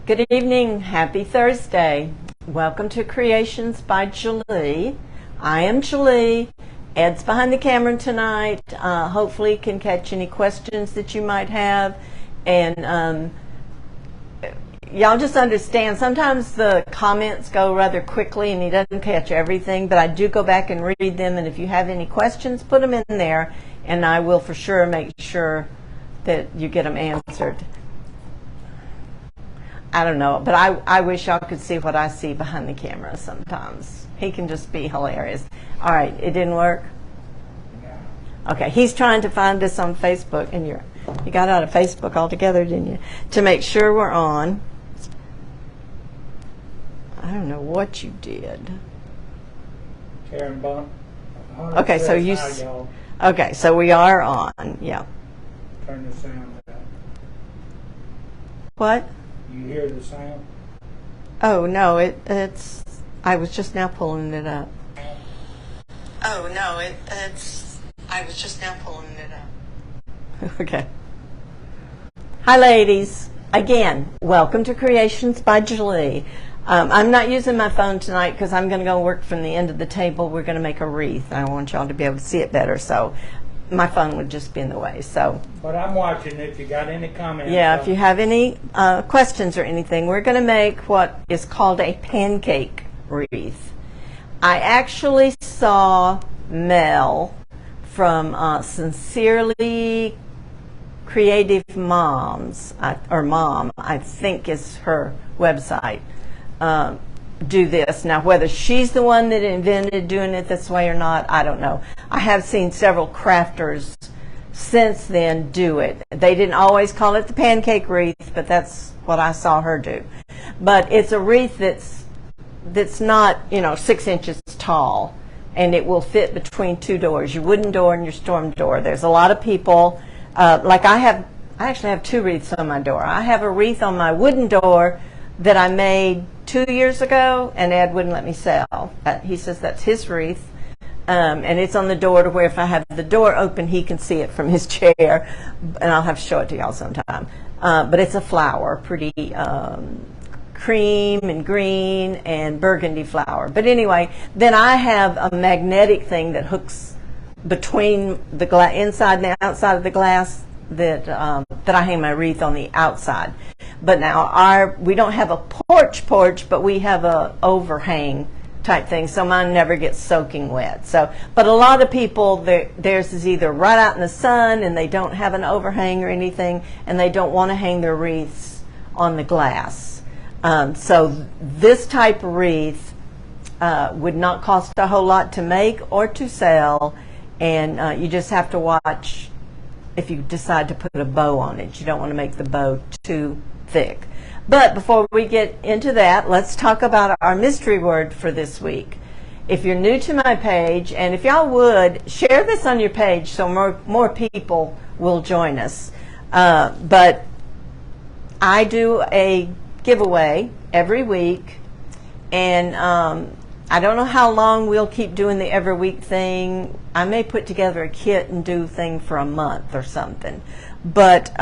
Good evening. Happy Thursday. Welcome to Creations by Julie. I am Julie. Ed's behind the camera tonight. Hopefully can catch any questions that you might have. And y'all just understand, sometimes the comments go rather quickly and he doesn't catch everything, but I do go back and read them, and if you have any questions, put them in there, and I will for sure make sure that you get them answered. I don't know, but I wish y'all could see what I see behind the camera sometimes. He can just be hilarious. All right, it didn't work? Okay, he's trying to find us on Facebook, and you got out of Facebook altogether, didn't you? To make sure we're on. I don't know what you did. Karen Bump. Okay, so okay, so we are on. Yeah. Turn the sound down. What? You hear the sound? Oh no, it's. I was just now pulling it up. Oh no, it's. I was just now pulling it up. Okay. Hi, ladies. Again, welcome to Creations by Julie. I'm not using my phone tonight because I'm going to go work from the end of the table. We're going to make a wreath. I want y'all to be able to see it better, so my phone would just be in the way. So. But I'm watching. If you got any comments. Yeah, if you have any questions or anything, we're going to make what is called a pancake wreath. I actually saw Mel from Sincerely Creative Moms, or Mom, I think is her website, do this. Now, whether she's the one that invented doing it this way or not, I don't know. I have seen several crafters since then do it. They didn't always call it the pancake wreath, but that's what I saw her do. But it's a wreath that's not, 6 inches tall, and it will fit between two doors, your wooden door and your storm door. There's a lot of people, like I actually have two wreaths on my door. I have a wreath on my wooden door that I made 2 years ago, and Ed wouldn't let me sell. He says that's his wreath, and it's on the door to where if I have the door open, he can see it from his chair, and I'll have to show it to y'all sometime. But it's a flower, pretty cream and green and burgundy flower. But anyway, then I have a magnetic thing that hooks between the inside and the outside of the glass that I hang my wreath on the outside. But now we don't have a porch, but we have a overhang type thing, so mine never gets soaking wet. So, but a lot of people, theirs is either right out in the sun and they don't have an overhang or anything, and they don't want to hang their wreaths on the glass. So this type of wreath would not cost a whole lot to make or to sell, and you just have to watch if you decide to put a bow on it. You don't want to make the bow too thick. But before we get into that, let's talk about our mystery word for this week. If you're new to my page, and if y'all would, share this on your page so more people will join us. But I do a giveaway every week, and I don't know how long we'll keep doing the every week thing. I may put together a kit and do a thing for a month or something. But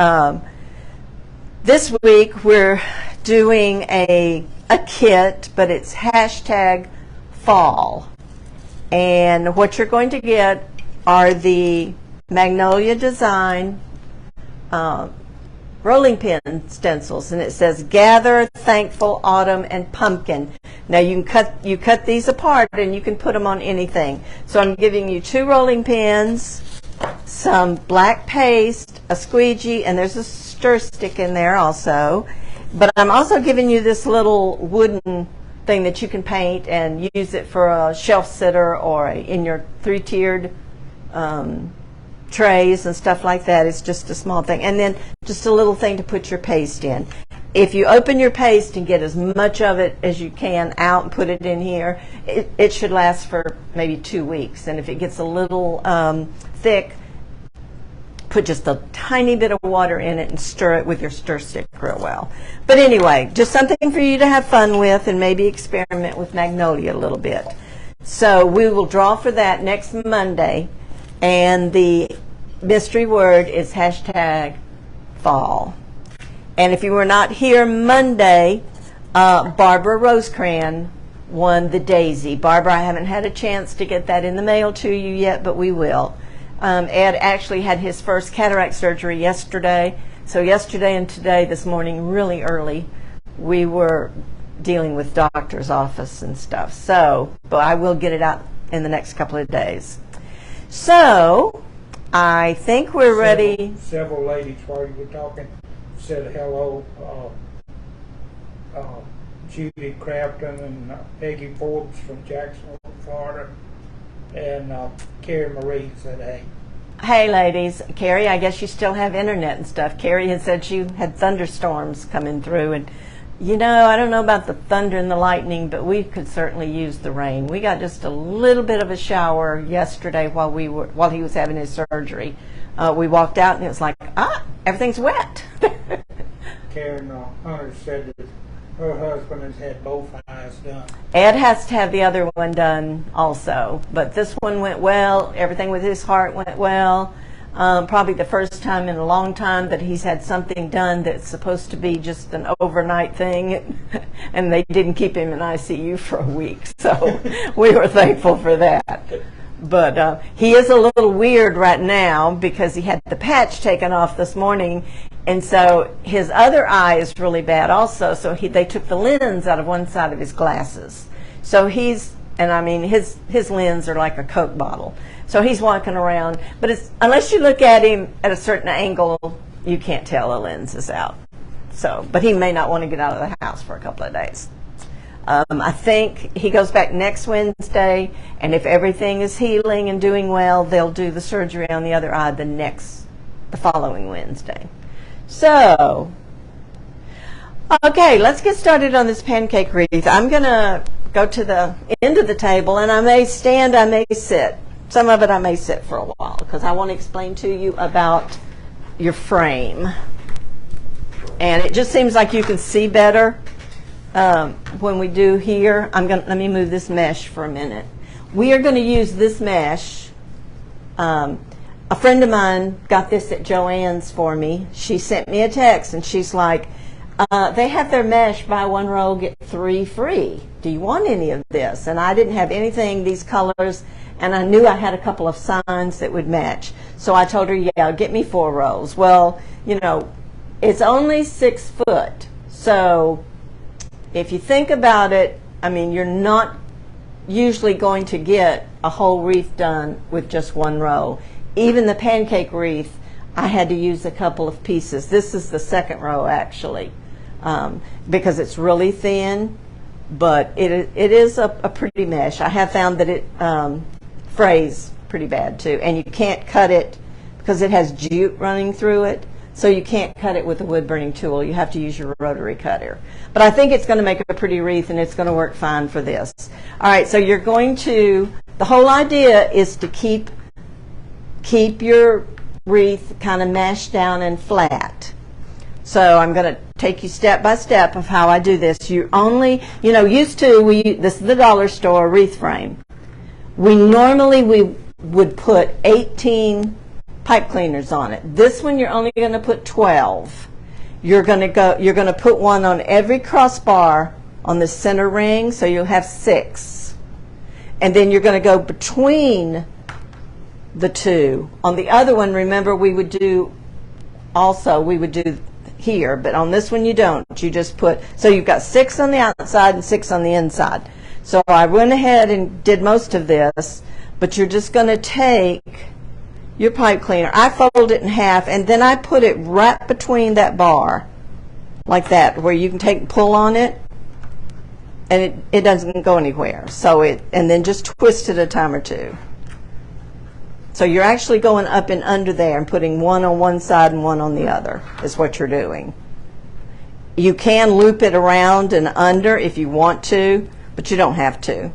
this week we're doing a kit, but it's hashtag fall. And what you're going to get are the Magnolia Design rolling pin stencils, and it says Gather, Thankful, Autumn, and Pumpkin. Now you cut these apart and you can put them on anything. So I'm giving you 2 rolling pins, some black paste, a squeegee, and there's a stir stick in there also. But I'm also giving you this little wooden thing that you can paint and use it for a shelf sitter or in your 3-tiered trays and stuff like that. It's just a small thing, and then just a little thing to put your paste in. If you open your paste and get as much of it as you can out and put it in here, it should last for maybe 2 weeks. And if it gets a little thick, put just a tiny bit of water in it and stir it with your stir stick real well. But anyway, just something for you to have fun with and maybe experiment with Magnolia a little bit. So we will draw for that next Monday, and the mystery word is hashtag fall. And if you were not here Monday, Barbara Rosecran won the Daisy. Barbara, I haven't had a chance to get that in the mail to you yet, but we will. Ed actually had his first cataract surgery yesterday. So yesterday and today, this morning, really early, we were dealing with doctor's office and stuff. So, but I will get it out in the next couple of days. So, I think we're ready. Several ladies while you were talking said hello. Judy Crafton and Peggy Forbes from Jacksonville, Florida, and Carrie Marie said hey. Hey ladies, Carrie, I guess you still have internet and stuff. Carrie had said she had thunderstorms coming through, and you know, I don't know about the thunder and the lightning, but we could certainly use the rain. We got just a little bit of a shower yesterday while he was having his surgery. We walked out and it was like, everything's wet. Karen Hunter said that her husband has had both eyes done. Ed has to have the other one done also, but this one went well. Everything with his heart went well. Probably the first time in a long time that he's had something done that's supposed to be just an overnight thing, and they didn't keep him in ICU for a week, so we were thankful for that. But he is a little weird right now because he had the patch taken off this morning, and so his other eye is really bad also, so they took the lens out of one side of his glasses. So his lens are like a Coke bottle. So he's walking around, but unless you look at him at a certain angle, you can't tell the lens is out. So, but he may not want to get out of the house for a couple of days. I think he goes back next Wednesday, and if everything is healing and doing well, they'll do the surgery on the other eye the following Wednesday. So, okay, let's get started on this pancake wreath. I'm going to go to the end of the table, and I may stand, I may sit. Some of it I may sit for a while because I want to explain to you about your frame. And it just seems like you can see better when we do here. Let me move this mesh for a minute. We are going to use this mesh. A friend of mine got this at Joann's for me. She sent me a text and she's like, they have their mesh, buy one roll, get 3 free. Do you want any of this? And I didn't have anything, these colors, and I knew I had a couple of signs that would match. So I told her, yeah, get me 4 rolls. Well, you know, it's only 6 foot. So if you think about it, I mean, you're not usually going to get a whole wreath done with just 1 row. Even the pancake wreath, I had to use a couple of pieces. This is the 2nd row, actually, because it's really thin, but it is a pretty mesh. I have found that it frays pretty bad, too, and you can't cut it because it has jute running through it, so you can't cut it with a wood-burning tool. You have to use your rotary cutter. But I think it's going to make a pretty wreath, and it's going to work fine for this. All right, so you're going to, the whole idea is to keep your wreath kind of mashed down and flat. So I'm going to take you step by step of how I do this. You only, you know, used to, this is the dollar store wreath frame. We would put 18 pipe cleaners on it. This one you're only going to put 12. You're going to put one on every crossbar on the center ring, so you'll have 6. And then you're going to go between the 2. On the other one, remember, we would do here, but on this one you don't. You just put, so you've got 6 on the outside and 6 on the inside. So I went ahead and did most of this, but you're just going to take your pipe cleaner. I fold it in half, and then I put it right between that bar, like that, where you can take and pull on it, and it doesn't go anywhere. So and then just twist it a time or 2. So you're actually going up and under there and putting one on one side and one on the other is what you're doing. You can loop it around and under if you want to, but you don't have to.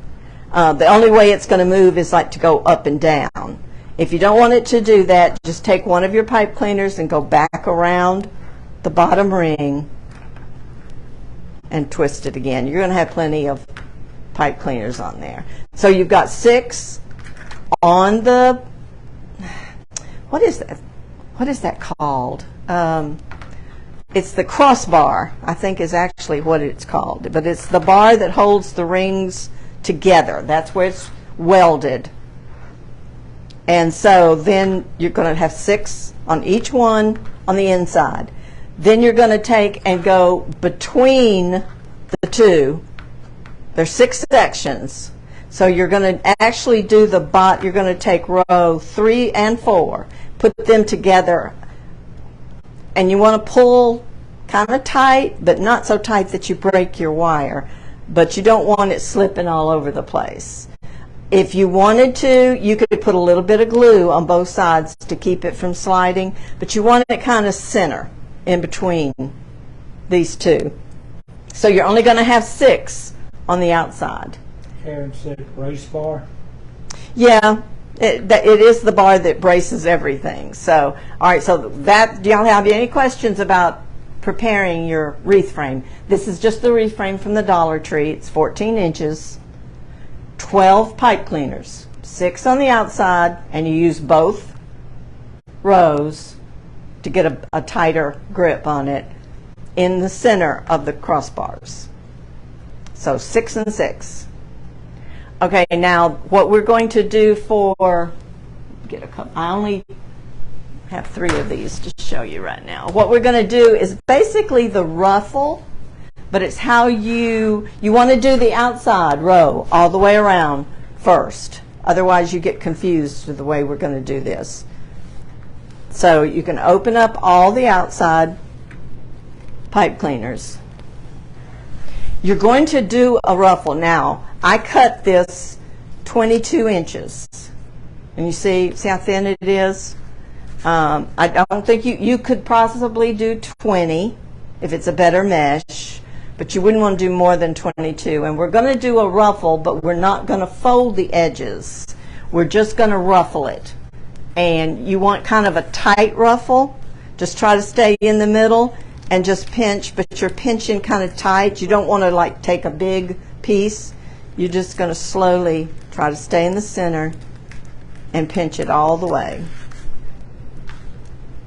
The only way it's going to move is like to go up and down. If you don't want it to do that, just take one of your pipe cleaners and go back around the bottom ring and twist it again. You're going to have plenty of pipe cleaners on there. So you've got 6 on the, what is that called? it's the crossbar, I think is actually what it's called, but it's the bar that holds the rings together. That's where it's welded. And so then you're going to have 6 on each one on the inside. Then you're going to take and go between the two. There's 6 sections. So you're going to actually do the you're going to take row 3 and 4, put them together, and you want to pull kind of tight, but not so tight that you break your wire, but you don't want it slipping all over the place. If you wanted to, you could put a little bit of glue on both sides to keep it from sliding, but you want it kind of center in between these two. So you're only going to have 6 on the outside. Karen said brace bar. Yeah, it is the bar that braces everything. So, all right, so that, do y'all have any questions about preparing your wreath frame? This is just the wreath frame from the Dollar Tree. It's 14 inches, 12 pipe cleaners, 6 on the outside, and you use both rows to get a tighter grip on it in the center of the crossbars. So 6 and 6. Okay, now what we're going to do for, get a couple, I only have 3 of these to show you right now. What we're going to do is basically the ruffle, but it's how you want to do the outside row all the way around first. Otherwise you get confused with the way we're going to do this. So you can open up all the outside pipe cleaners. You're going to do a ruffle. Now, I cut this 22 inches. And you see how thin it is? I don't think you could possibly do 20 if it's a better mesh, but you wouldn't want to do more than 22. And we're going to do a ruffle, but we're not going to fold the edges. We're just going to ruffle it. And you want kind of a tight ruffle. Just try to stay in the middle and just pinch, but you're pinching kind of tight. You don't want to like take a big piece. You're just going to slowly try to stay in the center and pinch it all the way.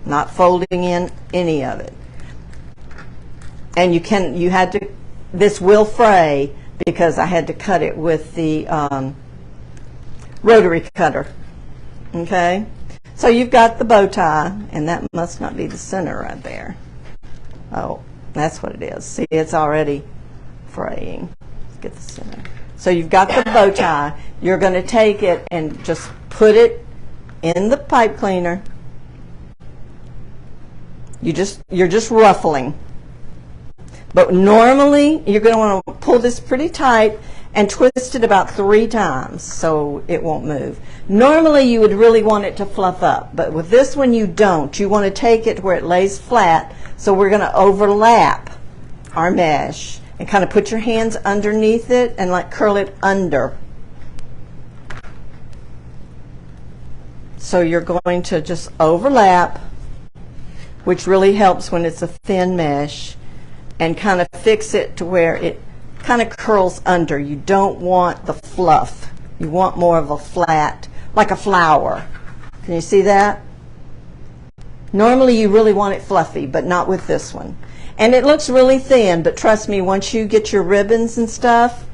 Not folding in any of it. And this will fray because I had to cut it with the rotary cutter. Okay? So you've got the bow tie, and that must not be the center right there. Oh, that's what it is. See, it's already fraying. Let's get the center. So you've got the bow tie. You're going to take it and just put it in the pipe cleaner. You're just ruffling. But normally you're going to want to pull this pretty tight and twist it about 3 times so it won't move. Normally you would really want it to fluff up, but with this one you don't. You want to take it where it lays flat, so we're going to overlap our mesh and kind of put your hands underneath it and like curl it under. So you're going to just overlap, which really helps when it's a thin mesh, and kind of fix it to where it kind of curls under. You don't want the fluff. You want more of a flat, like a flower. Can you see that? Normally you really want it fluffy, but not with this one. And it looks really thin, but trust me, once you get your ribbons and stuff,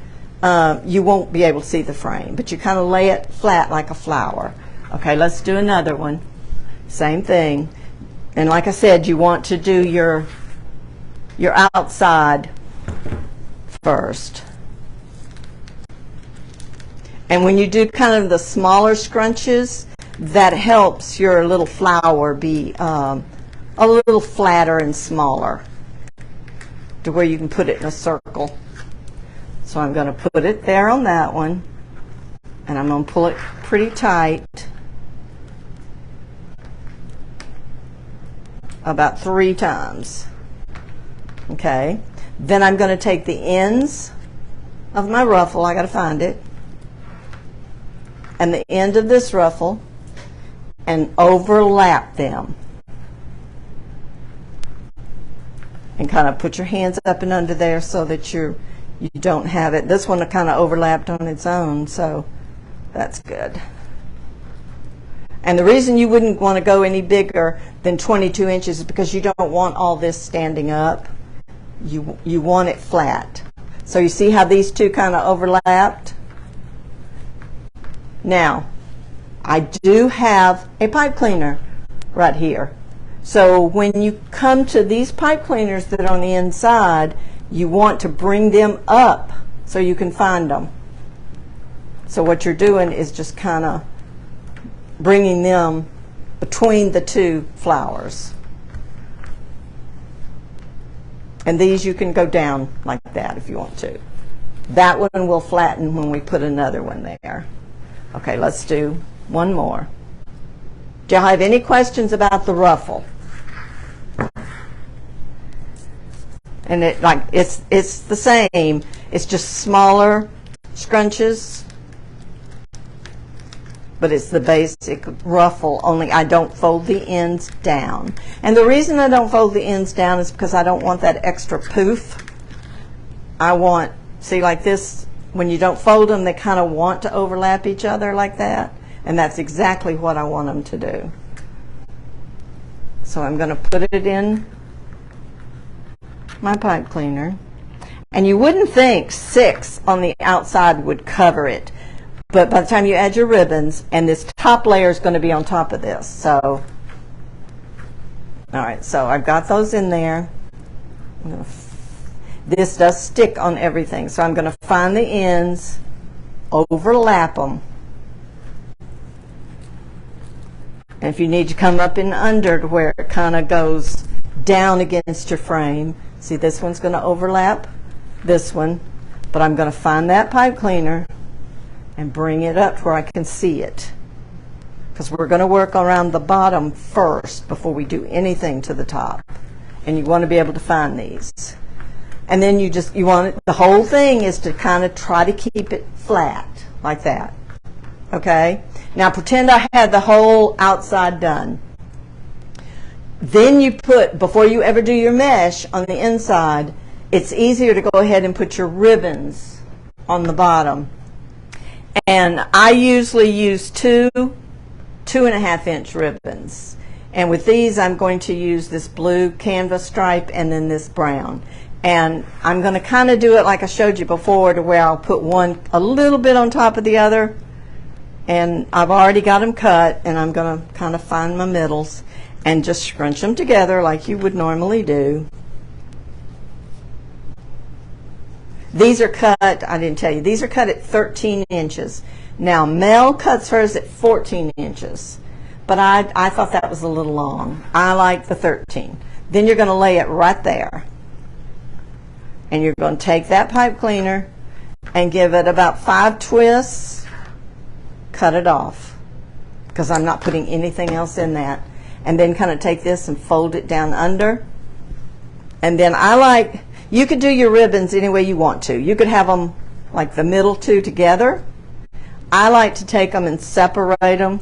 you won't be able to see the frame, but you kind of lay it flat like a flower. Okay, let's do another one. Same thing. And like I said, you want to do your outside first. And when you do kind of the smaller scrunches, that helps your little flower be a little flatter and smaller to where you can put it in a circle. So I'm going to put it there on that one, and I'm going to pull it pretty tight, about 3 times. Okay, then I'm going to take the ends of my ruffle, I got to find it, and the end of this ruffle and overlap them. And kind of put your hands up and under there so that you don't have it. This one kind of overlapped on its own, so that's good. And the reason you wouldn't want to go any bigger than 22 inches is because you don't want all this standing up. You want it flat. So you see how these two kind of overlapped? Now, I do have a pipe cleaner right here. So when you come to these pipe cleaners that are on the inside, you want to bring them up so you can find them. So what you're doing is just kind of bringing them between the two flowers. And these you can go down like that if you want to. That one will flatten when we put another one there. Okay, let's do one more. Do y'all have any questions about the ruffle? And it's the same. It's just smaller scrunches, but it's the basic ruffle, only I don't fold the ends down. And the reason I don't fold the ends down is because I don't want that extra poof. I want, see, like this, when you don't fold them, they kind of want to overlap each other like that. And that's exactly what I want them to do. So I'm going to put it in my pipe cleaner. And you wouldn't think 6 on the outside would cover it. But by the time you add your ribbons, and this top layer is going to be on top of this. So, all right, so I've got those in there. This does stick on everything. So I'm going to find the ends, overlap them. And if you need to come up and under to where it kind of goes down against your frame, see, this one's going to overlap this one, but I'm going to find that pipe cleaner and bring it up to where I can see it, because we're going to work around the bottom first before we do anything to the top, and you want to be able to find these. And then you want it, the whole thing is to kind of try to keep it flat like that. Okay, now pretend I had the whole outside done. Then you put, before you ever do your mesh on the inside, it's easier to go ahead and put your ribbons on the bottom. And I usually use 2.5 inch ribbons. And with these, I'm going to use this blue canvas stripe and then this brown. And I'm going to kind of do it like I showed you before, to where I'll put one a little bit on top of the other. And I've already got them cut, and I'm going to kind of find my middles and just scrunch them together like you would normally do. These are cut, I didn't tell you, these are cut at 13 inches. Now, Mel cuts hers at 14 inches, but I thought that was a little long. I like the 13. Then you're going to lay it right there. And you're going to take that pipe cleaner and give it about 5 twists, cut it off, because I'm not putting anything else in that. And then kind of take this and fold it down under. And then you could do your ribbons any way you want to. You could have them like the middle two together. I like to take them and separate them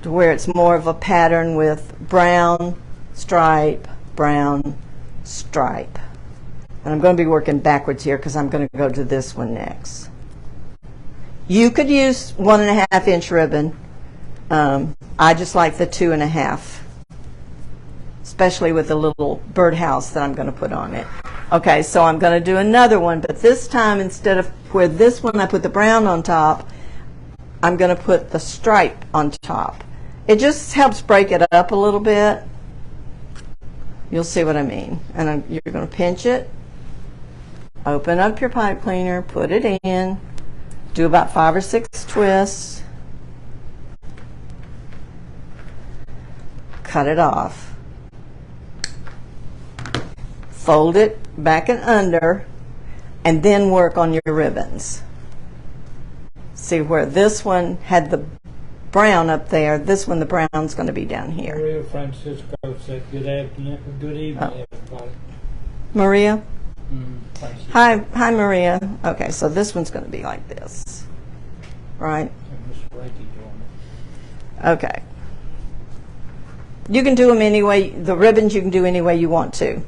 to where it's more of a pattern with brown stripe, brown stripe. And I'm going to be working backwards here because I'm going to go to this one next. You could use 1.5 inch ribbon. I just like the 2.5, especially with the little birdhouse that I'm going to put on it. Okay, so I'm going to do another one, but this time, instead of where this one I put the brown on top, I'm going to put the stripe on top. It just helps break it up a little bit. You'll see what I mean. And you're going to pinch it, open up your pipe cleaner, put it in, do about 5 or 6 twists, cut it off, fold it back and under, and then work on your ribbons. See where this one had the brown up there, this one the brown's going to be down here. Maria Francisco said good afternoon, good evening, everybody. Maria? Francisco. Hi Maria. Okay, so this one's going to be like this, right? And Miss Frankie doing it. Okay. You can do them any way, the ribbons you can do any way you want to.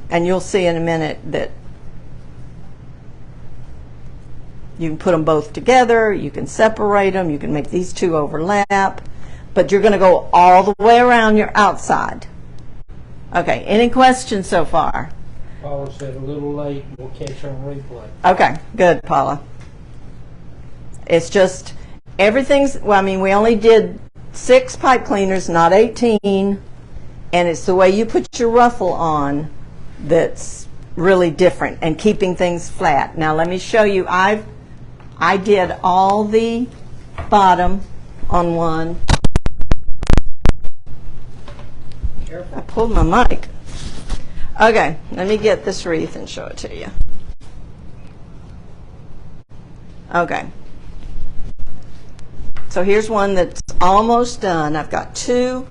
And you'll see in a minute that You can put them both together, you can separate them, you can make these two overlap, but you're going to go all the way around your outside. Okay, any questions so far? Paula said a little late, we'll catch on replay. Okay, good, Paula. It's just, everything's, well, I mean, we only did 6 pipe cleaners, not 18, and it's the way you put your ruffle on that's really different and keeping things flat. Now let me show you, I did all the bottom on one. Careful. I pulled my mic. Okay, let me get this wreath and show it to you. Okay. So here's one that's almost done. I've got 2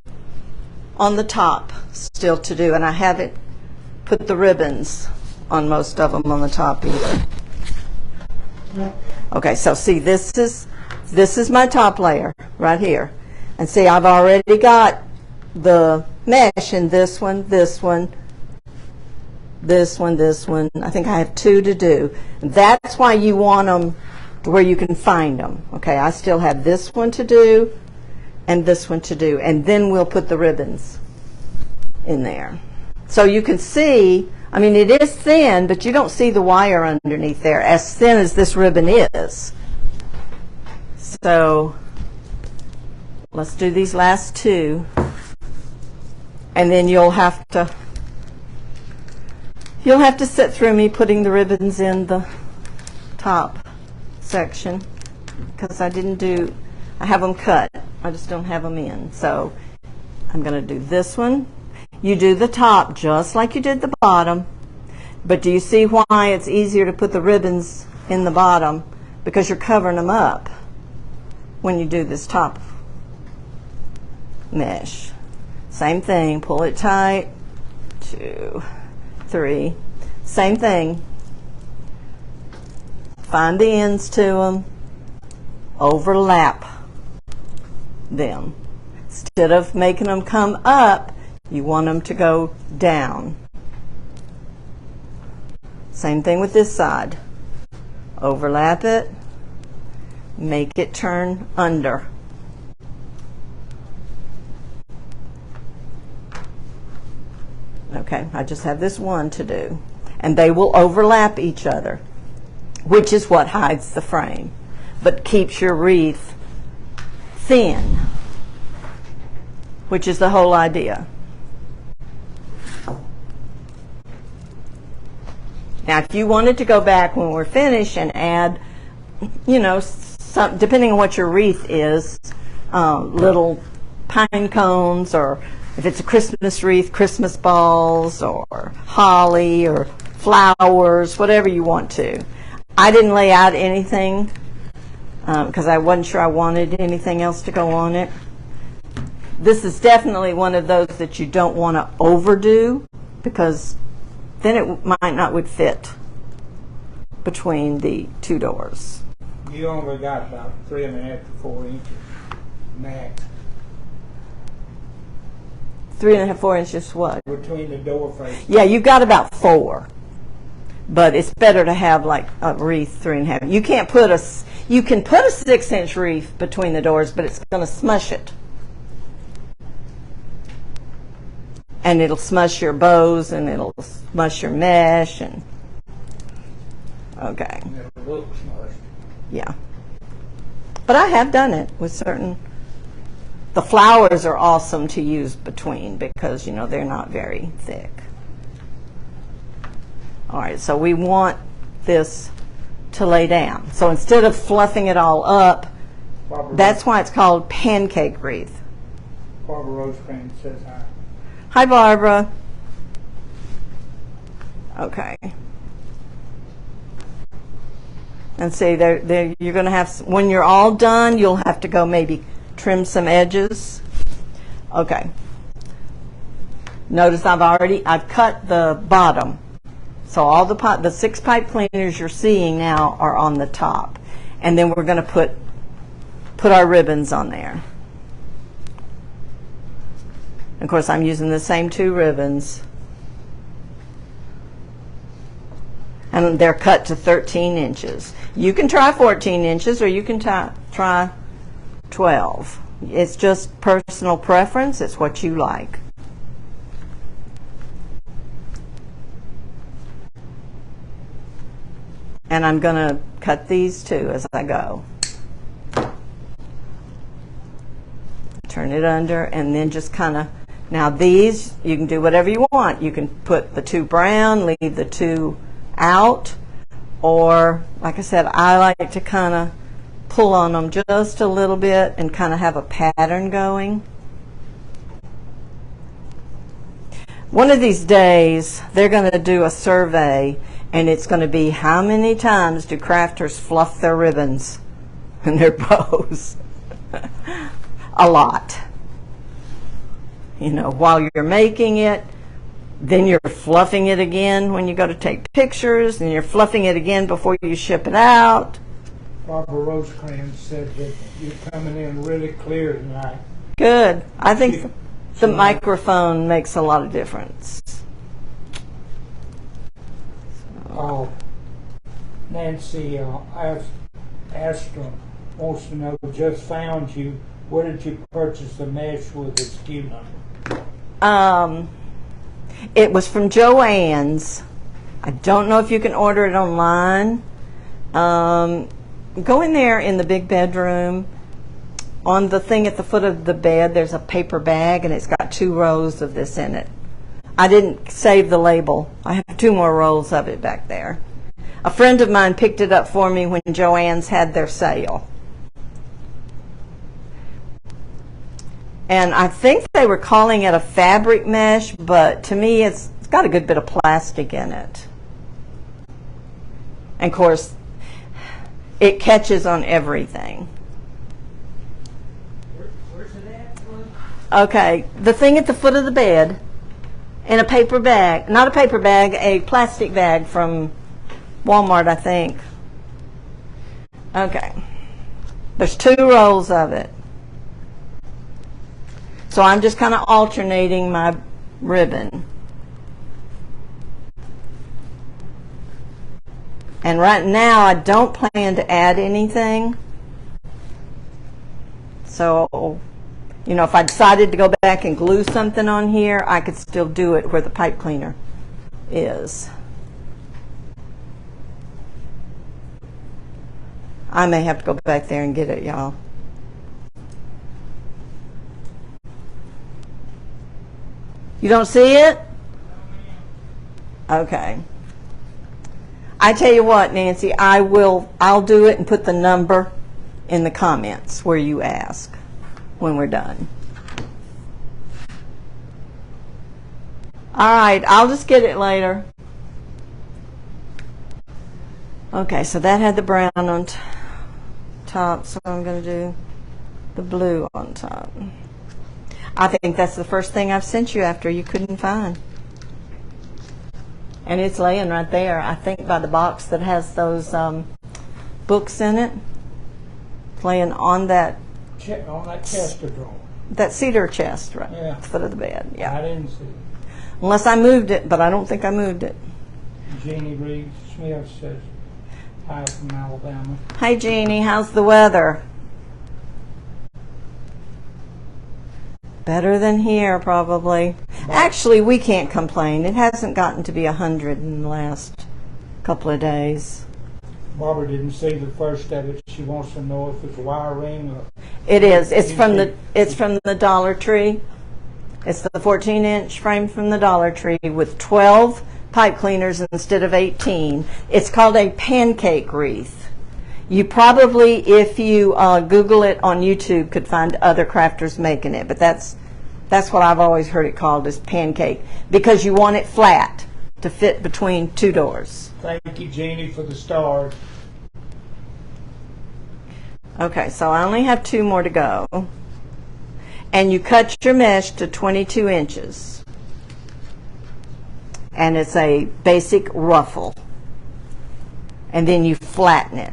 on the top still to do, and I haven't put the ribbons on most of them on the top either. Okay, so see, this is my top layer right here. And see, I've already got the mesh in this one, this one, this one, this one. I think I have 2 to do. That's why you want them to where you can find them. Okay, I still have this one to do and this one to do, and then we'll put the ribbons in there. So you can see, I mean, it is thin, but you don't see the wire underneath there, as thin as this ribbon is. So let's do these last 2, and then you'll have to sit through me putting the ribbons in the top section, because I have them cut, I just don't have them in. So I'm going to do this one. You do the top just like you did the bottom, but do you see why it's easier to put the ribbons in the bottom? Because you're covering them up when you do this top mesh. Same thing, pull it tight, 2, 3, same thing. Find the ends to them, overlap them. Instead of making them come up, you want them to go down. Same thing with this side. Overlap it, make it turn under. Okay, I just have this one to do. And they will overlap each other, which is what hides the frame, but keeps your wreath thin, which is the whole idea. Now, if you wanted to go back when we're finished and add, you know, some, depending on what your wreath is, little pine cones, or if it's a Christmas wreath, Christmas balls, or holly, or flowers, whatever you want to. I didn't lay out anything because I wasn't sure I wanted anything else to go on it. This is definitely one of those that you don't want to overdo, because then it might not would fit between the 2 doors. You only got about 3.5 to 4 inches max. 3.5, 4 inches what? Between the door frames. Yeah, you've got about 4. But it's better to have like a wreath 3.5. You can't put you can put a 6-inch wreath between the doors, but it's going to smush it. And it'll smush your bows, and it'll smush your mesh, and okay. And it'll look smushed. Yeah. But I have done it with certain. The flowers are awesome to use between because, you know, they're not very thick. All right, so we want this to lay down. So instead of fluffing it all up, that's why it's called pancake wreath. Barbara Rosecrans says hi. Hi, Barbara. Okay. And see, you're going to have, when you're all done, you'll have to go maybe trim some edges. Okay. Notice I've cut the bottom. So all the 6 pipe cleaners you're seeing now are on the top. And then we're going to put our ribbons on there. Of course, I'm using the same 2 ribbons. and they're cut to 13 inches. You can try 14 inches or you can try 12. It's just personal preference. It's what you like. And I'm going to cut these too as I go. Turn it under and then just kind of, now these, you can do whatever you want. You can put the 2 brown, leave the 2 out, or like I said, I like to kind of pull on them just a little bit and kind of have a pattern going. One of these days, they're going to do a survey, and it's going to be how many times do crafters fluff their ribbons and their bows? A lot. You know, while you're making it, then you're fluffing it again when you go to take pictures, and you're fluffing it again before you ship it out. Barbara Rosecrans said that you're coming in really clear tonight. Good. I think the microphone makes a lot of difference. Nancy Astrom wants to know, just found you, where did you purchase the mesh with the SKU number? It was from Joann's. I don't know if you can order it online. Go in there in the big bedroom. On the thing at the foot of the bed, there's a paper bag, and it's got 2 rows of this in it. I didn't save the label. I have 2 more rolls of it back there. A friend of mine picked it up for me when Joann's had their sale. And I think they were calling it a fabric mesh, but to me it's got a good bit of plastic in it. And of course, it catches on everything. Where's it at? Okay, the thing at the foot of the bed, in a paper bag, not a paper bag, a plastic bag from Walmart, I think. Okay, there's 2 rolls of it. So I'm just kind of alternating my ribbon. And right now I don't plan to add anything. So, you know, if I decided to go back and glue something on here, I could still do it where the pipe cleaner is. I may have to go back there and get it, y'all. You don't see it? Okay. I tell you what, Nancy, I'll do it and put the number in the comments where you ask when we're done. All right, I'll just get it later. Okay, so that had the brown on top, so I'm going to do the blue on top. I think that's the first thing I've sent you after you couldn't find. And it's laying right there, I think, by the box that has those books in it. It's laying on that chest of drawers. That cedar chest right Yeah. at the foot of the bed. Yeah. I didn't see it. Unless I moved it, but I don't think I moved it. Jeannie Reed Smith says, hi from Alabama. Hey, Jeannie, how's the weather? Better than here, probably. Actually, we can't complain. It hasn't gotten to be 100 in the last couple of days. Barbara didn't see the first of it. She wants to know if it's wiring or... It is. It's from the Dollar Tree. It's the 14-inch frame from the Dollar Tree with 12 pipe cleaners instead of 18. It's called a pancake wreath. You probably, if you Google it on YouTube, could find other crafters making it, but that's what I've always heard it called, is pancake, because you want it flat to fit between 2 doors. Thank you, Jeannie, for the stars. Okay, so I only have 2 more to go. And you cut your mesh to 22 inches. And it's a basic ruffle. And then you flatten it.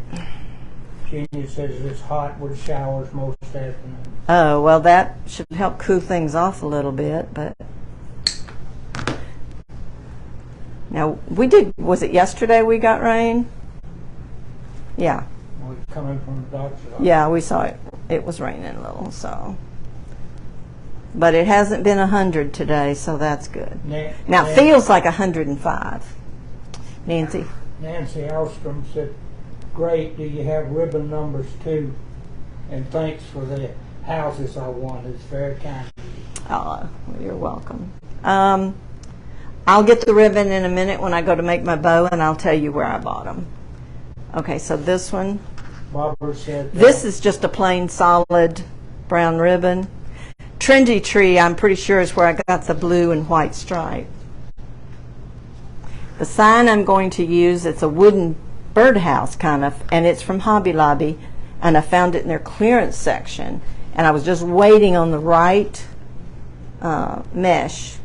Jeannie says it's hot with showers most afternoon. Oh, well, that should help cool things off a little bit, but Now, we did, was it yesterday we got rain? Yeah. We're coming from the doctor's office. Yeah, we saw it. It was raining a little, so. But it hasn't been 100 today, so that's good. Now, it feels like 105. Nancy? Nancy Alstrom said, great, do you have ribbon numbers too? And thanks for the houses I won. It's very kind. Oh, you're welcome. I'll get the ribbon in a minute when I go to make my bow, and I'll tell you where I bought them. Okay, so this one. Barbara said this is just a plain solid brown ribbon. Trendy Tree, I'm pretty sure, is where I got the blue and white stripe. The sign I'm going to use, it's a wooden birdhouse kind of, and it's from Hobby Lobby, and I found it in their clearance section, and I was just waiting on the right mesh.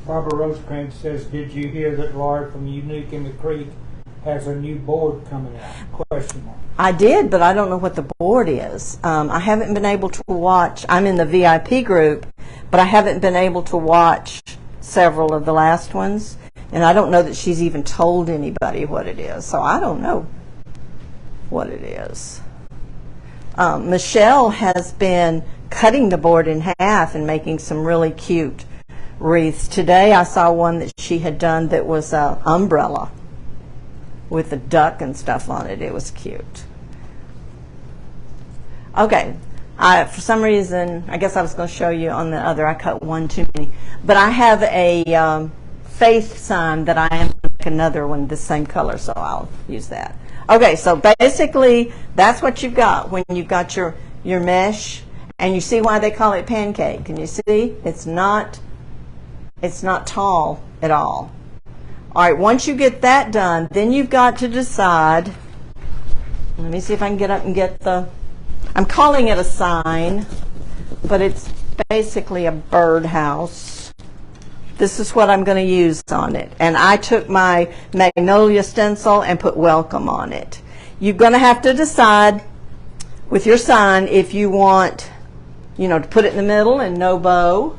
Barbara Rosecrans says, did you hear that Laura from Unique in the Creek has a new board coming out? Question mark. I did, but I don't know what the board is. I haven't been able to watch. I'm in the VIP group, but I haven't been able to watch several of the last ones, and I don't know that she's even told anybody what it is, so I don't know what it is. Michelle has been cutting the board in half and making some really cute wreaths. Today I saw one that she had done that was an umbrella with a duck and stuff on it. It was cute. Okay, for some reason, I guess I was going to show you on the other, I cut one too many. But I have a faith sign that I am going to make another one the same color, so I'll use that. Okay, so basically, that's what you've got when you've got your mesh. And you see why they call it pancake. Can you see? It's not tall at all. All right, once you get that done, then you've got to decide. Let me see if I can get up and get the, I'm calling it a sign, but it's basically a birdhouse. This is what I'm going to use on it. And I took my magnolia stencil and put welcome on it. You're going to have to decide with your sign if you want, to put it in the middle and no bow.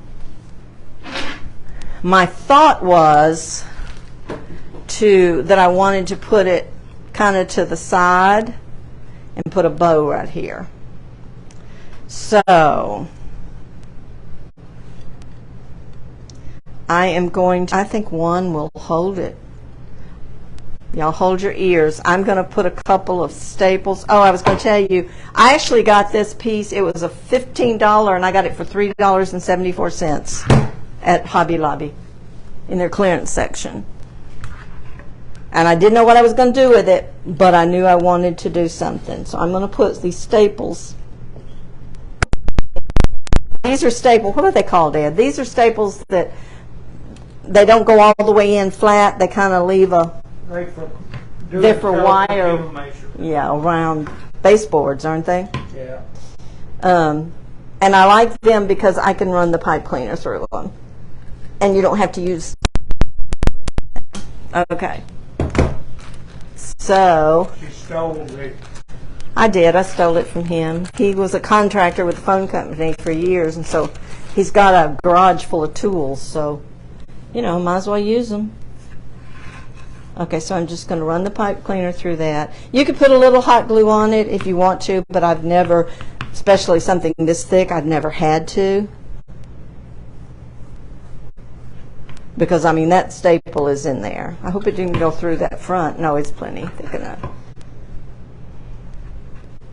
My thought was that I wanted to put it kind of to the side and put a bow right here. So I think one will hold it. Y'all hold your ears. I'm going to put a couple of staples. Oh, I was going to tell you, I actually got this piece. It was a $15, and I got it for $3.74 at Hobby Lobby in their clearance section. And I didn't know what I was going to do with it, but I knew I wanted to do something. So I'm going to put these staples. These are staples. What are they called, Ed? These are staples that they don't go all the way in flat. They kind of leave a... They're for wire, yeah, around baseboards, aren't they? Yeah. And I like them because I can run the pipe cleaner through them, and you don't have to use. Okay. So. She stole it. I did. I stole it from him. He was a contractor with a phone company for years, and so he's got a garage full of tools. So, might as well use them. Okay, so I'm just going to run the pipe cleaner through that. You could put a little hot glue on it if you want to, but I've never, especially something this thick, I've never had to. Because, that staple is in there. I hope it didn't go through that front. No, it's plenty thick enough.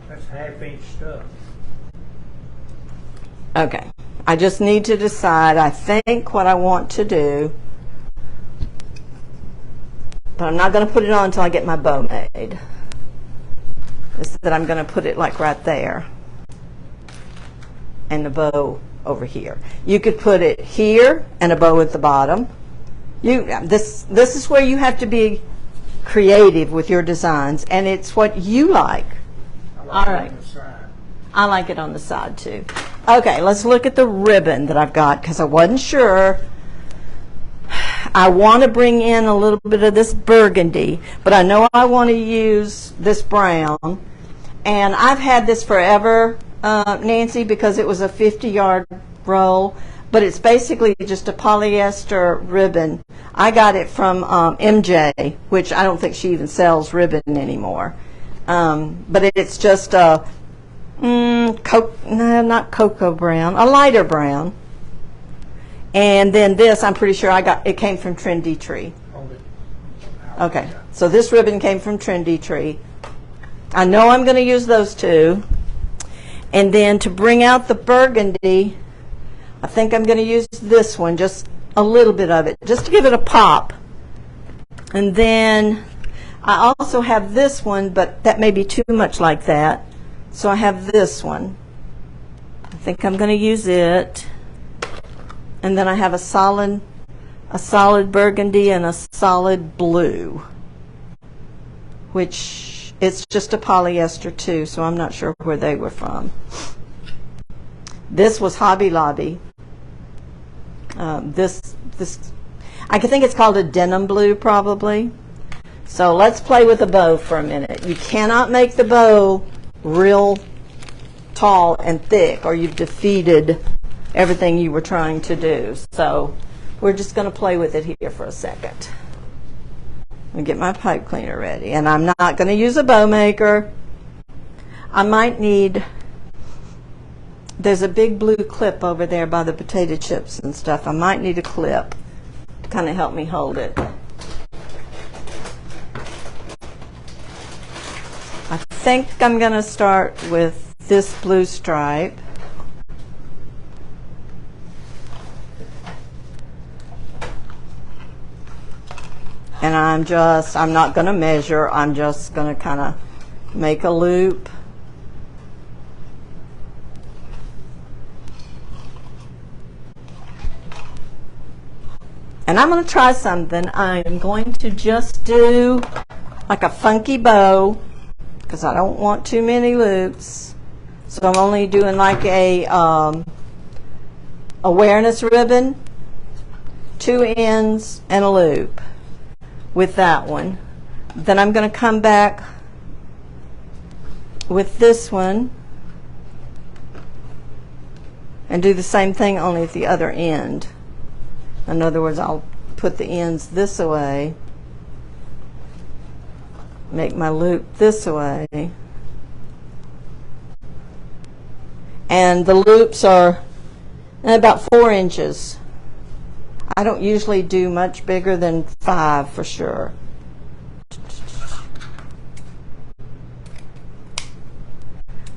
That's half-inch stuff. Okay, I just need to decide, I think, what I want to do. But I'm not going to put it on until I get my bow made. Is that I'm going to put it like right there. And the bow over here. You could put it here and a bow at the bottom. This is where you have to be creative with your designs, and it's what you like. I like All right. it on the side. I like it on the side too. Okay, let's look at the ribbon that I've got because I wasn't sure. I want to bring in a little bit of this burgundy, but I know I want to use this brown. And I've had this forever, Nancy, because it was a 50-yard roll, but it's basically just a polyester ribbon. I got it from MJ, which I don't think she even sells ribbon anymore. But it's just a, no, not cocoa brown, a lighter brown. And then this, I'm pretty sure it came from Trendy Tree. Okay, so this ribbon came from Trendy Tree. I know I'm going to use those two. And then to bring out the burgundy, I think I'm going to use this one, just a little bit of it, just to give it a pop. And then I also have this one, but that may be too much like that. So I have this one. I think I'm going to use it. And then I have a solid burgundy and a solid blue, which it's just a polyester too, so I'm not sure where they were from. This was Hobby Lobby. This I think it's called a denim blue probably. So let's play with the bow for a minute. You cannot make the bow real tall and thick, or you've defeated everything you were trying to do. So we're just going to play with it here for a second. Let me get my pipe cleaner ready. And I'm not going to use a bow maker. I might need, there's a big blue clip over there by the potato chips and stuff. I might need a clip to kind of help me hold it. I think I'm going to start with this blue stripe. And I'm not going to measure, I'm just going to kind of make a loop. And I'm going to try something. I am going to just do like a funky bow, because I don't want too many loops. So I'm only doing like a awareness ribbon, 2 ends, and a loop with that one. Then I'm going to come back with this one and do the same thing, only at the other end. In other words, I'll put the ends this way, make my loop this way, and the loops are about 4 inches. I don't usually do much bigger than 5 for sure.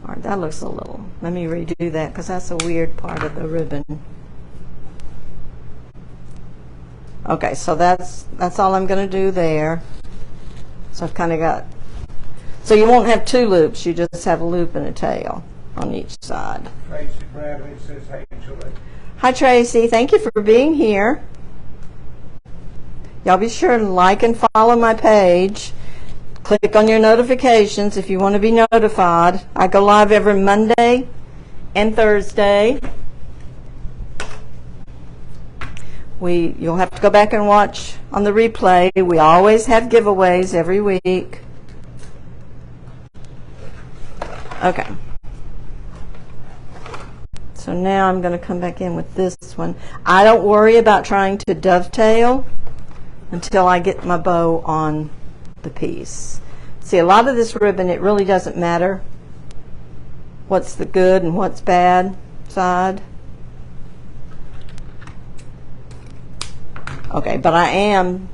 All right, that looks a little, let me redo that because that's a weird part of the ribbon. Okay, so that's all I'm going to do there. So I've kind of got, so you won't have 2 loops, you just have a loop and a tail on each side. Tracy Bradley says, hey, Julie. Hi Tracy, thank you for being here. Y'all be sure to like and follow my page. Click on your notifications if you want to be notified. I go live every Monday and Thursday. You'll have to go back and watch on the replay. We always have giveaways every week. Okay. So now I'm going to come back in with this one. I don't worry about trying to dovetail until I get my bow on the piece. See, a lot of this ribbon, it really doesn't matter what's the good and what's bad side. Okay, but I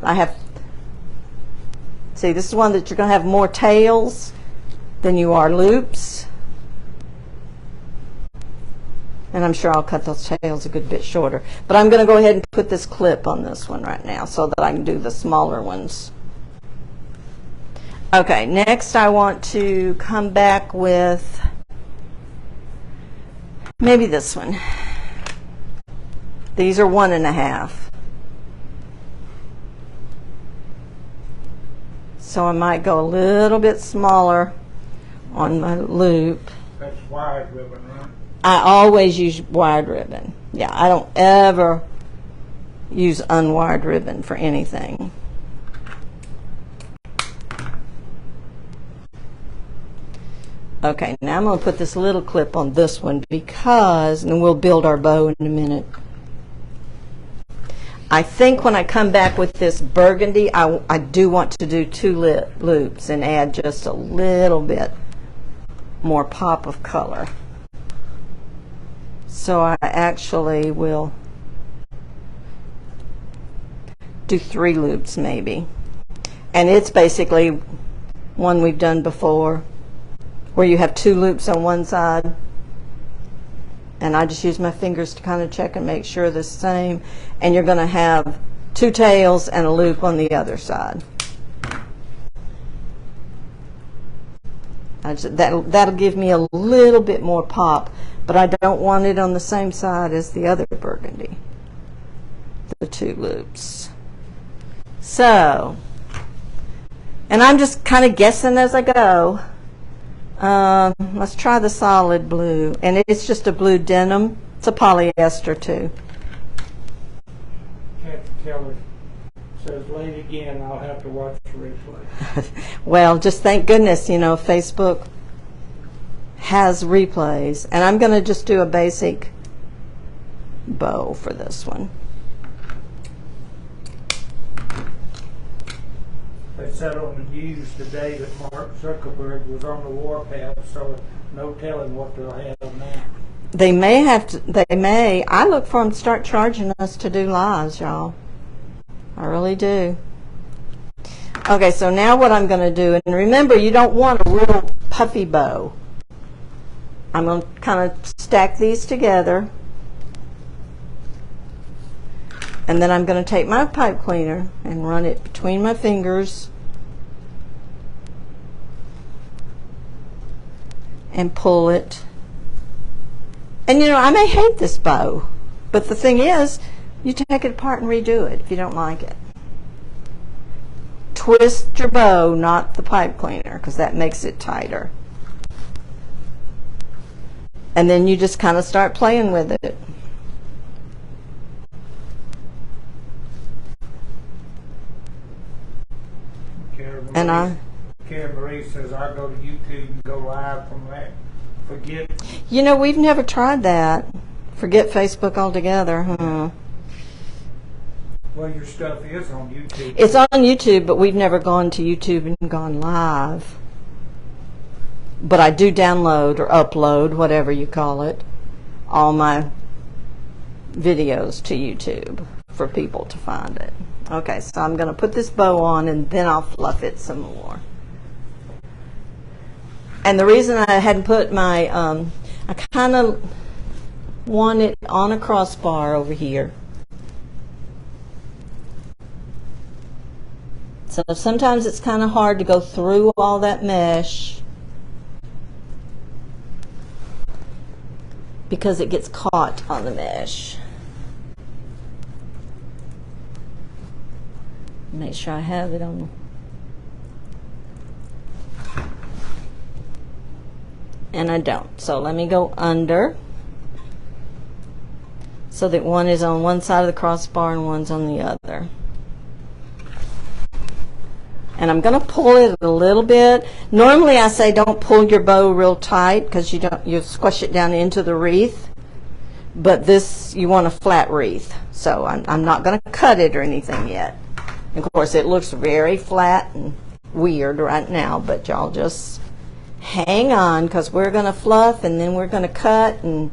have, see, this is one that you're going to have more tails than you are loops. And I'm sure I'll cut those tails a good bit shorter. But I'm going to go ahead and put this clip on this one right now so that I can do the smaller ones. Okay, next I want to come back with maybe this one. These are 1.5. So I might go a little bit smaller on my loop. That's wide ribbon, right? I always use wired ribbon. Yeah, I don't ever use unwired ribbon for anything. Okay, now I'm going to put this little clip on this one because, and we'll build our bow in a minute. I think when I come back with this burgundy, I do want to do 2 loops and add just a little bit more pop of color. So I actually will do 3 loops maybe. And it's basically one we've done before, where you have 2 loops on one side. And I just use my fingers to kind of check and make sure they're the same. And you're going to have 2 tails and a loop on the other side. That'll give me a little bit more pop, but I don't want it on the same side as the other burgundy, the 2 loops. So, and I'm just kind of guessing as I go. Let's try the solid blue, and it's just a blue denim. It's a polyester too. Kathy Keller says, late again, I'll have to watch the replay. Well, just thank goodness, you know, Facebook has replays. And I'm going to just do a basic bow for this one. They said on the news today that Mark Zuckerberg was on the warpath, so no telling what they'll have now. They may have to, they may. I look for them to start charging us to do lives, y'all. I really do. Okay, so now what I'm going to do, and remember, you don't want a real puffy bow. I'm going to kind of stack these together. And then I'm going to take my pipe cleaner and run it between my fingers and pull it. And you know, I may hate this bow, but the thing is, you take it apart and redo it if you don't like it. Twist your bow, not the pipe cleaner, because that makes it tighter. And then you just kind of start playing with it. And Karen Marie says, I go to YouTube and go live from that. Forget. You know, we've never tried that. Forget Facebook altogether, huh? Well, your stuff is on YouTube. It's on YouTube, but we've never gone to YouTube and gone live. But I do download or upload, whatever you call it, all my videos to YouTube for people to find it. Okay, so I'm going to put this bow on and then I'll fluff it some more. And the reason I hadn't put my, I kind of want it on a crossbar over here. So sometimes it's kind of hard to go through all that mesh because it gets caught on the mesh. Make sure I have it on. And I don't. So let me go under so that one is on one side of the crossbar and one's on the other. And I'm going to pull it a little bit. Normally I say don't pull your bow real tight because you squish it down into the wreath. But this, you want a flat wreath. So I'm not going to cut it or anything yet. Of course, it looks very flat and weird right now, but y'all just hang on because we're going to fluff and then we're going to cut. And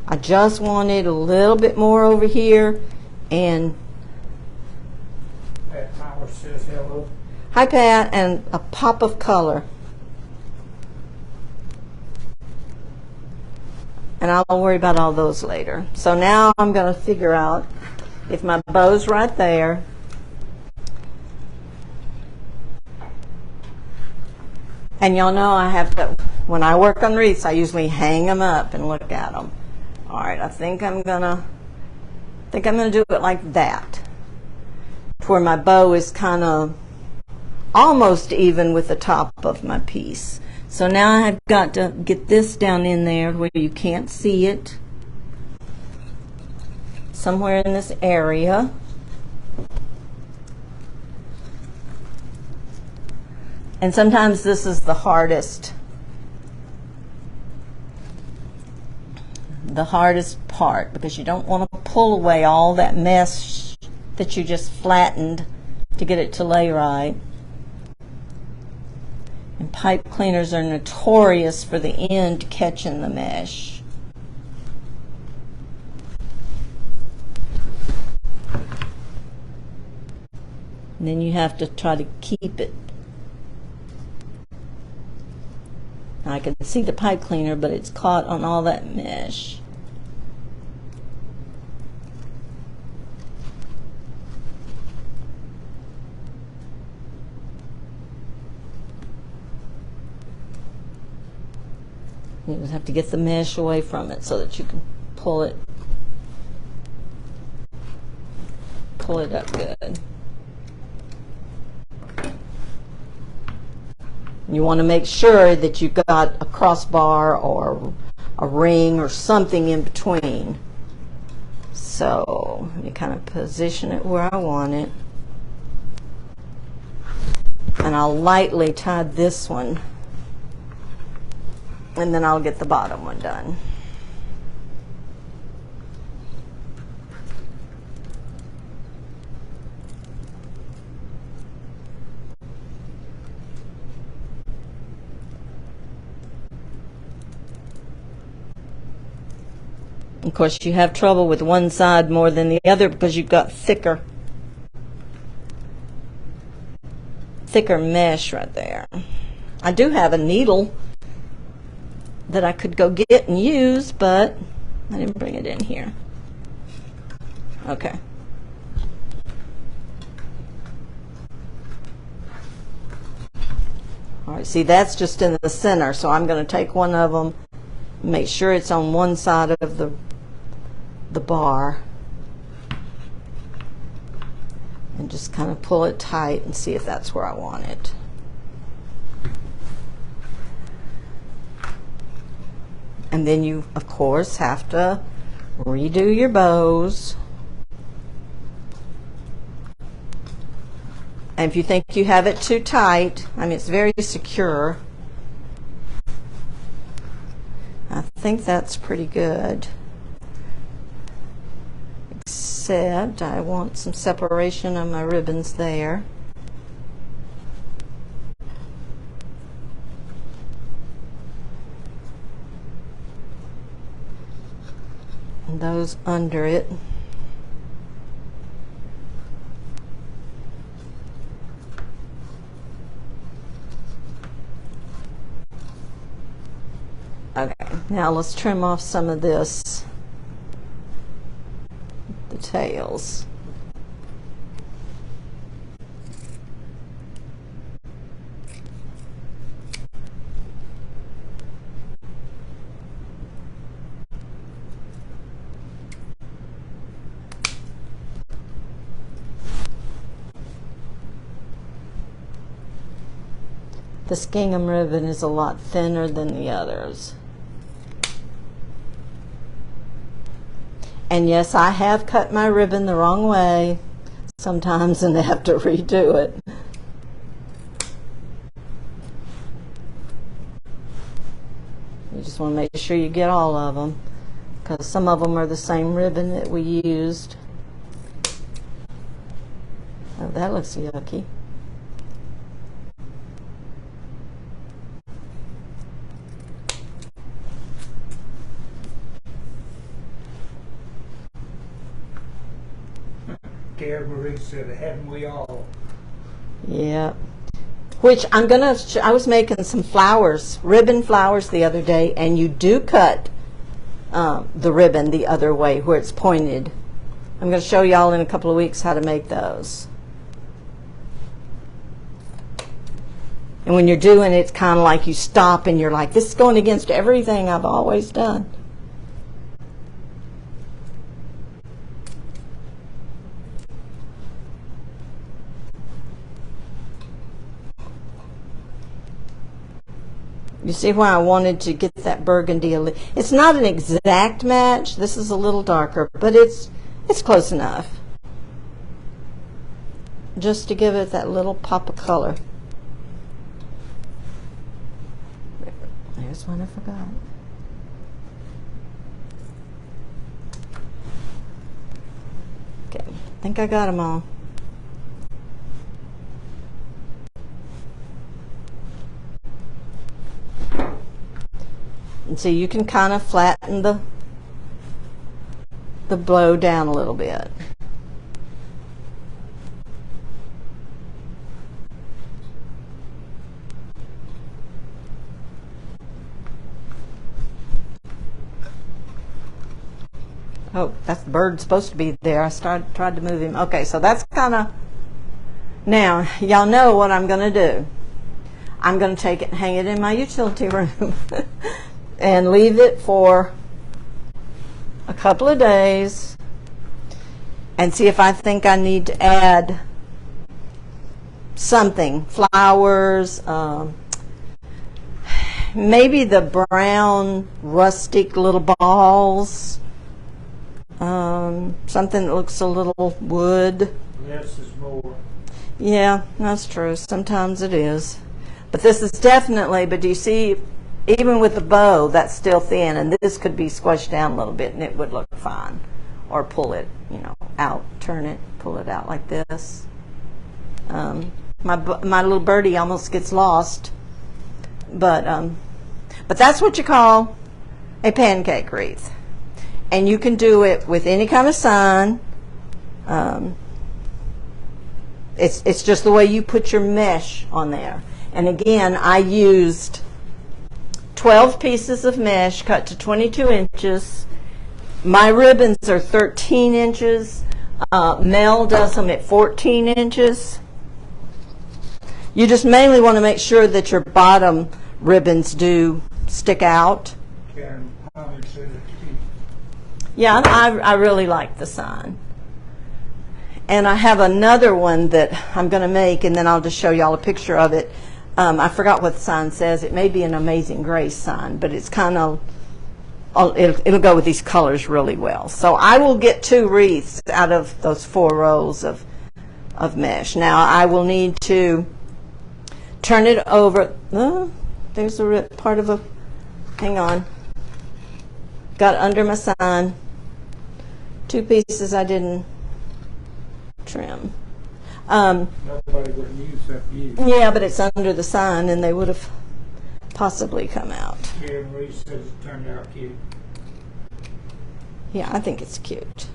I just wanted a little bit more over here. And Pat Tyler says hello. hi, Pat, and a pop of color. And I'll worry about all those later. So now I'm going to figure out if my bow's right there. And y'all know I have to, when I work on wreaths, I usually hang them up and look at them. All right, I think I'm gonna do it like that, to where my bow is kind of almost even with the top of my piece. So now I've got to get this down in there where you can't see it, somewhere in this area. And sometimes this is the hardest part because you don't want to pull away all that mesh that you just flattened to get it to lay right. And pipe cleaners are notorious for the end catching the mesh. And then you have to try to keep it. I can see the pipe cleaner, but it's caught on all that mesh. You just have to get the mesh away from it so that you can pull it up good. You want to make sure that you've got a crossbar or a ring or something in between. So you kind of position it where I want it. And I'll lightly tie this one. And then I'll get the bottom one done. Of course, you have trouble with one side more than the other because you've got thicker mesh right there. I do have a needle that I could go get and use, but I didn't bring it in here. Okay. All right, see, that's just in the center, so I'm going to take one of them, make sure it's on one side of the bar, and just kind of pull it tight and see if that's where I want it. And then you, of course, have to redo your bows. And if you think you have it too tight, I mean, it's very secure. I think that's pretty good. Except I want some separation of my ribbons there. And those under it. Okay, now let's trim off some of this, the tails. This gingham ribbon is a lot thinner than the others. And yes, I have cut my ribbon the wrong way sometimes and have to redo it. You just want to make sure you get all of them, because some of them are the same ribbon that we used. Oh, that looks yucky. Marie said, hadn't we all? Yeah. Which I'm gonna. I was making some flowers, ribbon flowers, the other day, and you do cut the ribbon the other way where it's pointed. I'm going to show y'all in a couple of weeks how to make those. And when you're doing it, it's kind of like you stop and you're like, this is going against everything I've always done. You see why I wanted to get that burgundy. It's not an exact match. This is a little darker, but it's close enough. Just to give it that little pop of color. There's one I forgot. think I got them all. And so you can kind of flatten the bow down a little bit. Oh, that bird's supposed to be there. I tried to move him. Okay, so that's kind of... Now, y'all know what I'm going to do. I'm going to take it and hang it in my utility room and leave it for a couple of days and see if I think I need to add something. Flowers, maybe the brown rustic little balls. Something that looks a little wood. Less is more. Yeah, that's true. Sometimes it is. But this is definitely, but do you see, even with the bow, that's still thin, and this could be squished down a little bit and it would look fine. Or pull it, you know, out, turn it, pull it out like this. My little birdie almost gets lost. But that's what you call a pancake wreath. And you can do it with any kind of sign. It's just the way you put your mesh on there. And again, I used 12 pieces of mesh cut to 22 inches. My ribbons are 13 inches. Mel does them at 14 inches. You just mainly want to make sure that your bottom ribbons do stick out. Yeah, I really like the sign. And I have another one that I'm going to make, and then I'll just show y'all a picture of it. I forgot what the sign says. It may be an Amazing Grace sign, but it's kind of, it'll go with these colors really well. So I will get 2 wreaths out of those 4 rows of mesh. Now I will need to turn it over. There's a part of a, hang on. Got under my sign. 2 pieces I didn't trim. Nobody would use that view. Yeah, but it's under the sign and they would have possibly come out. Yeah, Marie says it turned out cute. Yeah, I think it's cute.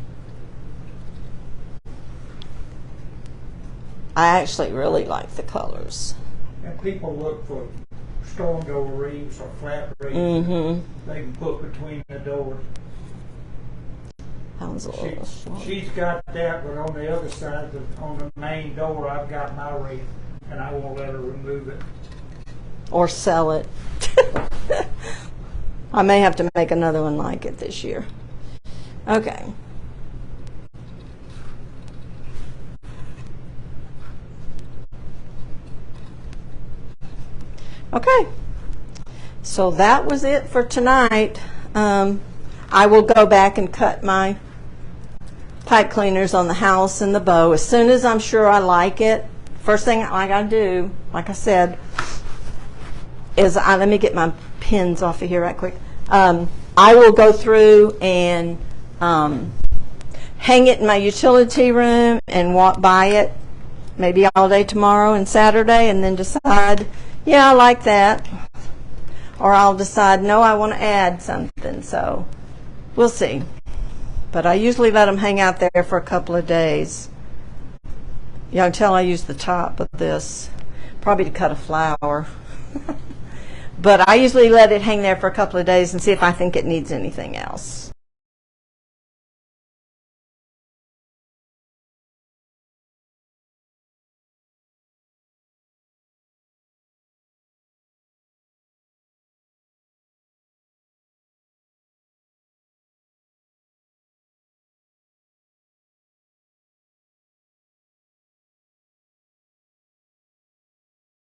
I actually really like the colors. And people look for storm door wreaths or flat wreaths. Mm-hmm. They can put between the doors. That was a little She's got that, but on the other side, on the main door, I've got my wreath, and I won't let her remove it. Or sell it. I may have to make another one like it this year. Okay. Okay. So that was it for tonight. I will go back and cut my pipe cleaners on the house and the bow as soon as I'm sure I like it. First thing I gotta do, like I said, is let me get my pins off of here right quick. I will go through and hang it in my utility room and walk by it maybe all day tomorrow and Saturday, and then decide, yeah, I like that, or I'll decide, no, I want to add something. So we'll see. But I usually let them hang out there for a couple of days. You can tell I use the top of this probably to cut a flower. But I usually let it hang there for a couple of days and see if I think it needs anything else.